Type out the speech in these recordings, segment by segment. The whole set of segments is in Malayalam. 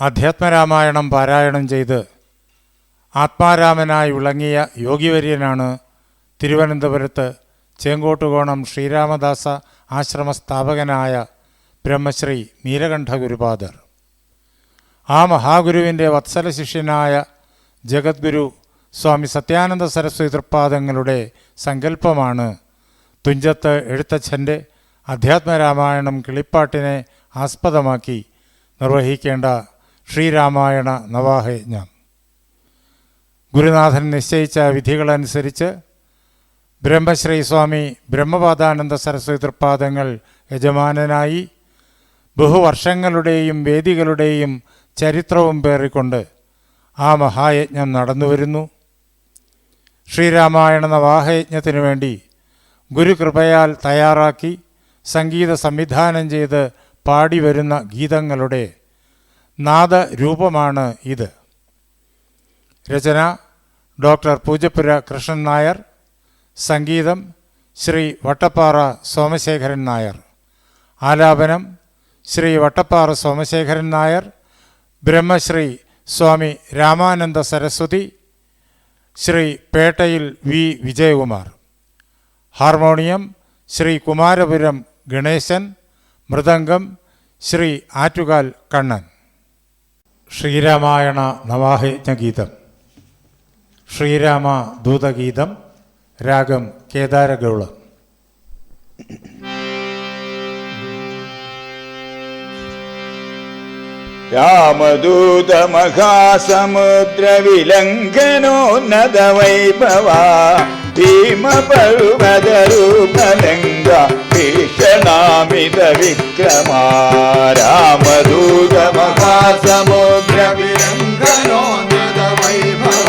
അധ്യാത്മരാമായണം പാരായണം ചെയ്ത് ആത്മാരാമനായി വിളങ്ങിയ യോഗിവര്യനാണ് തിരുവനന്തപുരത്ത് ചേങ്കോട്ടുകോണം ശ്രീരാമദാസ ആശ്രമ സ്ഥാപകനായ ബ്രഹ്മശ്രീ നീലകണ്ഠ ഗുരുപാദർ. ആ മഹാഗുരുവിൻ്റെ വത്സല ശിഷ്യനായ ജഗദ്ഗുരു സ്വാമി സത്യാനന്ദ സരസ്വതി തൃപ്പാദങ്ങളുടെ സങ്കല്പമാണ് തുഞ്ചത്ത് എഴുത്തച്ഛൻ്റെ അധ്യാത്മരാമായണം കിളിപ്പാട്ടിനെ ആസ്പദമാക്കി നിർവഹിക്കേണ്ട ശ്രീരാമായണ നവാഹയജ്ഞം. ഗുരുനാഥൻ നിശ്ചയിച്ച വിധികളനുസരിച്ച് ബ്രഹ്മശ്രീ സ്വാമി ബ്രഹ്മപാദാനന്ദ സരസ്വതി തൃപ്പാദങ്ങൾ യജമാനനായി ബഹുവർഷങ്ങളുടെയും വേദികളുടെയും ചരിത്രവും പേറിക്കൊണ്ട് ആ മഹായജ്ഞം നടന്നുവരുന്നു. ശ്രീരാമായണ നവാഹയജ്ഞത്തിനു വേണ്ടി ഗുരുകൃപയാൽ തയ്യാറാക്കി സംഗീത സംവിധാനം ചെയ്ത് പാടിവരുന്ന ഗീതങ്ങളുടെ നാദരൂപമാണ് ഇത്. രചന ഡോക്ടർ പൂജപ്പുര കൃഷ്ണൻ നായർ. സംഗീതം ശ്രീ വട്ടപ്പാറ സോമശേഖരൻ നായർ. ആലാപനം ശ്രീ വട്ടപ്പാറ സോമശേഖരൻ നായർ, ബ്രഹ്മശ്രീ സ്വാമി രാമാനന്ദ സരസ്വതി, ശ്രീ പേട്ടയിൽ വി വിജയകുമാർ. ഹാർമോണിയം ശ്രീ കുമാരപുരം ഗണേശൻ. മൃദംഗം ശ്രീ ആറ്റുകാൽ കണ്ണൻ. ശ്രീരാമായണ നവാഹയജ്ഞഗീതം. ശ്രീരാമ ദൂതഗീതം. രാഗം കേദാരഗൗളം. രാമദൂത മഹാസമുദ്ര വിലംഘനോന്നത വൈഭവ ഭീമപർവതരൂപലംഘ ഭീഷണാമിത വിക്രമ. രാമദൂത മഹാസമുദ്ര വിലംഘനോന്നത വൈഭവ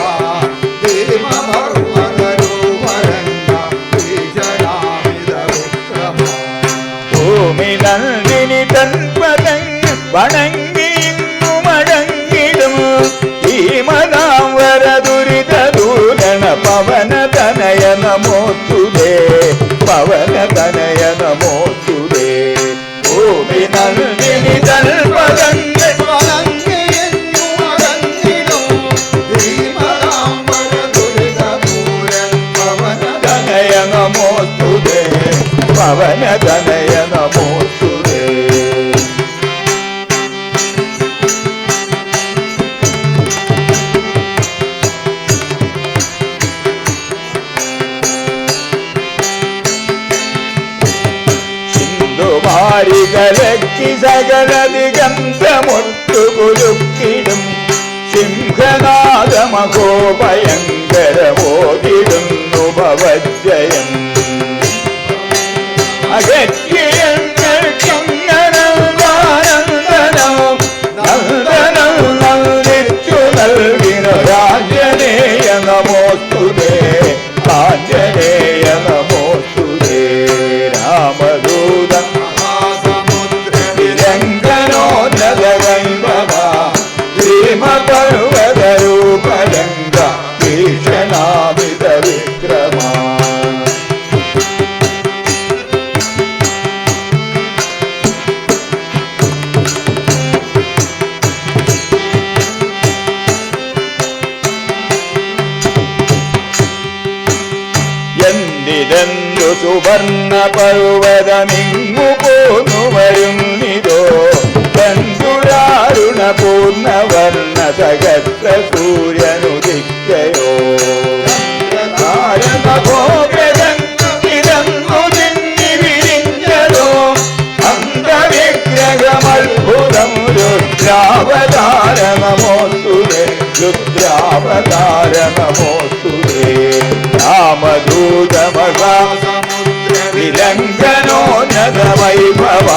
ഭീമപർവതരൂപലംഘ ഭീഷണാമിത വിക്രമ. ഭൂമി നന്ദിനി തൻപദങ്ങൾ വണങ്ങിടും ഭീമനാം വരദുരിത ദൂരണ പവന തനയ നമോസ്തുതേ. പവന തനയ നമോസ്തുതേ. ഭൂമി നന്ദിനി തൽപദങ്ങൾ വണങ്ങിടും ഭീമനാം വരദുരിത ദൂരണ പവന തനയ നമോസ്തുതേ. പവന തനയ നമോസ്തുതേ. ികലക്കി സകല ദിഗന്ധമൊട്ടുകുലുക്കിടും സിംഹനാദമഹോഭയങ്കരമോതിടുന്നു ഭവജയം. നന്ദനം നന്ദിച്ചു നൽകിനു ആഞ്ജനേയ നമോസ്തുതേ. ആഞ്ജനേയ നമോസ്തുതേ. രാമദൂത ഭീമപർവതരൂപലംഘ ഭീഷണാമിത വിക്രമ. എന്തിരന്നു സുവർണ പർവതമിങ്ങു പോന്നു വരുന്നിതോ ബന്ധുരാരുണ പൂർണ്ണവർണ്ണ സഹസ്ര സൂര്യനുദിക്കയോ. ഇരന്നു തിന്നി വിരിഞ്ഞതോ അന്തവിഗ്രഹമത്ഭുതം രുദ്രാവതാര നമോസ്തുതേ. രുദ്രാവതാര നമോസ്തുതേ. രാമദൂത മഹാസമുദ്ര വിലംഘനോന്നത വൈഭവ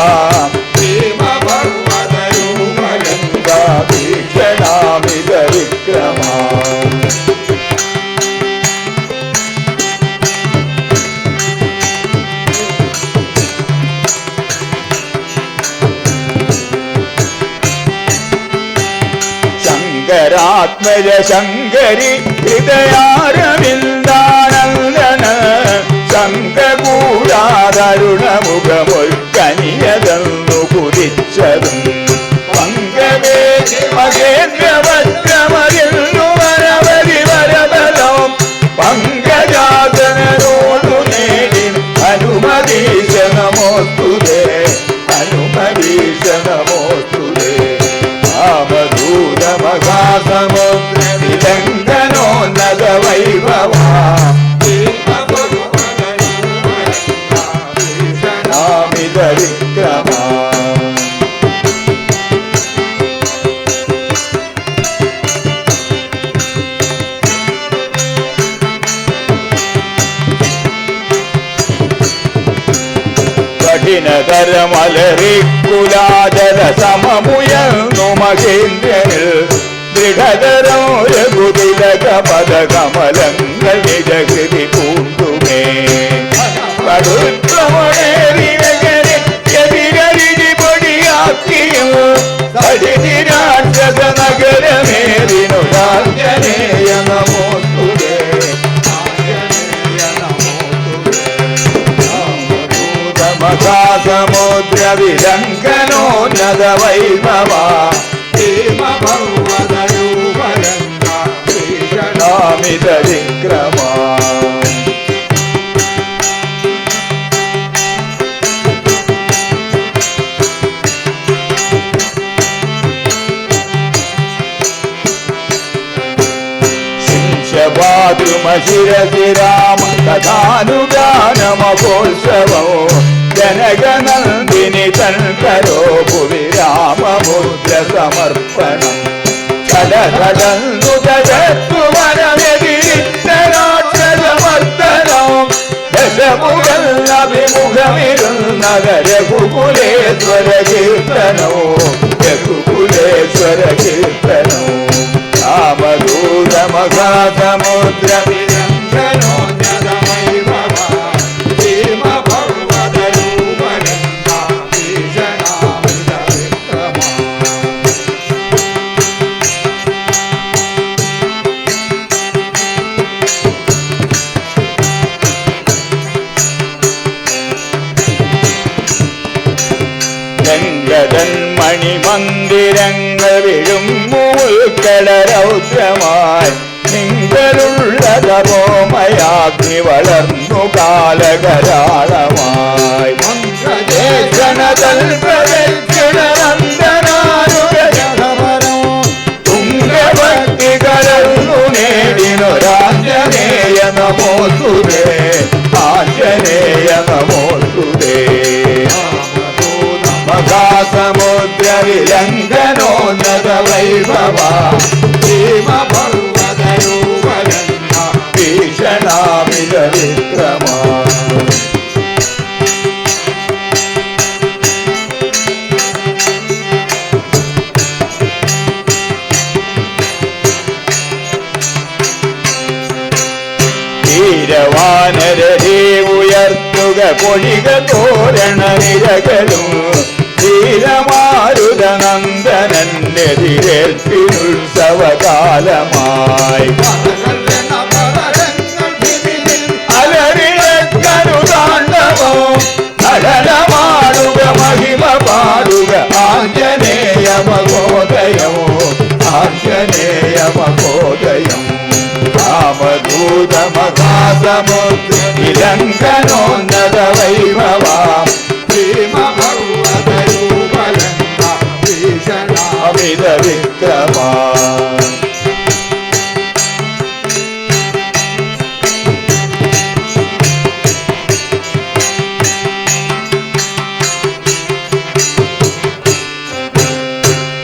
ഭീമപർവതരൂപലംഘ ഭീഷണാമിത വിക്രമ. ശങ്കരാത്മജ ശങ്കരി ഹൃദയാരവിന്ദാനന്ദന ശങ്കകൂടാതരുണമുഖമൊരു കനിയതെന്നു കുതിച്ചതും പങ്കവേദി രാമദൂത മഹാസമുദ്ര വിലംഘനോന്നത വൈഭവ നാമിത വിക്രമ കഠിനതരമലറിക്കുലാചര സമമുയർന്നു മഹേന്ദ്രനിൽ ദൃഢതരോ രഘുതിലക പദകമലങ്ങൾ നിജകൃതി പൂണ്ടുമേ കടുത്തമണേറിനഗരിതി പൊടിയാക്കിയും കഠിനിരാക്ഷസ നഗരമേറിനു രാജനേയ നമോസ്തുതേ മഹാസമുദ്ര വിലംഘനോന്നത വൈഭവ നാമിത വിക്രമ ശിംശപാദ്രുമശിരസി രാമ കഥാനുഗാനമഹോത്സവോ ജനകനന്ദിനി തൻകരോ ഭുവി രാമമുദ്ര സമർപ്പണം ക്ഷലധടന്നുതരത്തുവനമെതിരിച്ചരാക്ഷസമർദ്ദനോ ദശമുഖൽ അഭിമുഖമിരുന്നക രഘുകുലേശ്വര കീർത്തനോ രഘുകുലേശ്വര കീർത്തനോ രാമദൂത മഹാസമുദ്ര വിലംഘനോ മണിമന്ദിരങ്ങൾ വിഴുങ്ങൂൽക്കടരൗദ്രമായി നിങ്ങളുള്ള തപോമയാഗ്നി വളർന്നു കാലകരാളമായി തുംഗഭക്തി കലർന്നു നേടിനൊരാഞ്ജനേയ നമോസ്തുതേ ആഞ്ജനേയ നമോസ്തുതേ മഹാസമുദ്ര വിലംഘനോന്നത വൈഭവ ഭീഷണാമിത വിക്രമ ധീരവാനരേ ഉയർത്തുക പൊഴിക തോരണ നിരകലും ധീരമാരുതനന്ദനെതിരേൽപ്പിനുത്സവകാലമായി അലറിളക്കനുതാണ്ഡവോ നടനമാടുക മഹിമ പാടുക ആഞ്ജനേയ മഹോദയമോ ആഞ്ജനേയ മഹോദയം രാമദൂത മഹാസമുദ്ര വിലംഘനോന്നത വൈഭവ അമിത വിക്രമ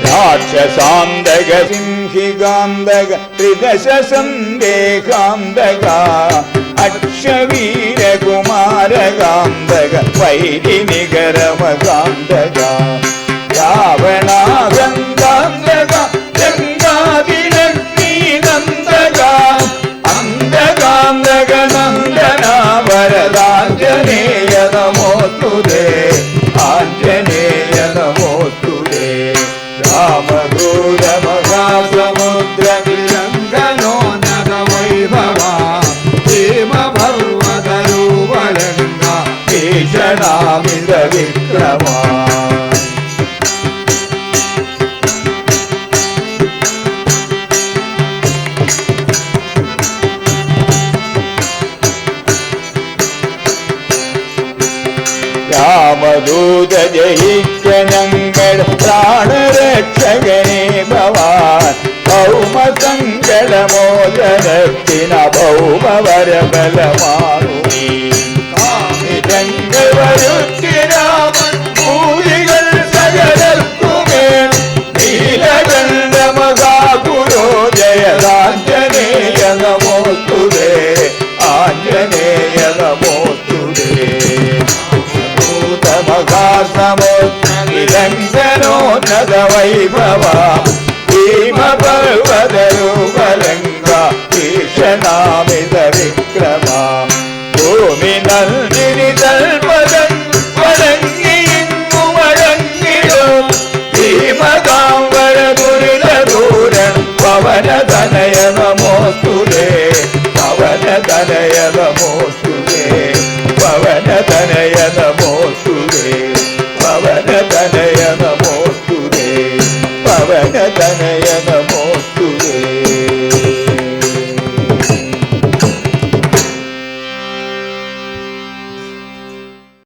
രാക്ഷസാന്തക സിംഹികാന്തക ത്രിദശ സന്ദേഹാന്തക അക്ഷവീരകുമാരകാന്തക വൈരിനികരമകാന്തക രാവണാഗന്ധാന്തക ഗംഗാതിലഗ്നീനന്ദക അന്തകാന്തക നന്ദന വരദാഞ്ജനേയ നമോസ്തുതേ ആഞ്ജനേയ നമോസ്തുതേ രാമദൂത മഹാസമുദ്ര വിലംഘനോന്നത വൈഭവ ഭീമപർവതരൂപലംഘ ഭീഷണാമിത വിക്രമ രാമദൂത ജയിക്ക ഞങ്ങൾ പ്രാണരക്ഷകനെ സകലമോചനത്തിന ഭൗമവരബലമാണുമീ കാമിതങ്ങൾ വരുത്തിരാമൻ ഭൂതികൾ സകലർക്കുമേൽ നീലകണ്ഠമകാകുരോ ജയദാഞ്ജനേയ നമോസ്തുതേ ആഞ്ജനേയ നമോസ്തുതേ മഹാസമുദ്രനിലംഘനോന്നത വൈഭവ ഭീമപർവതരൂപലങ്ക ഭീഷണാമിത വിക്രമ ഭൂമി നന്ദിനി തൽപദം വഴങ്ങിയിങ്ങു വഴങ്ങിടും ഭീമകാംബര ദുരിതദൂരൻ പവനതനയ നമോസ്തുതേ പവനതനയ നമോസ്തുതേ പവനതനയ നമോസ്തുതേ പവനതനയ നമോസ്തുതേ പവനതനയ നമോ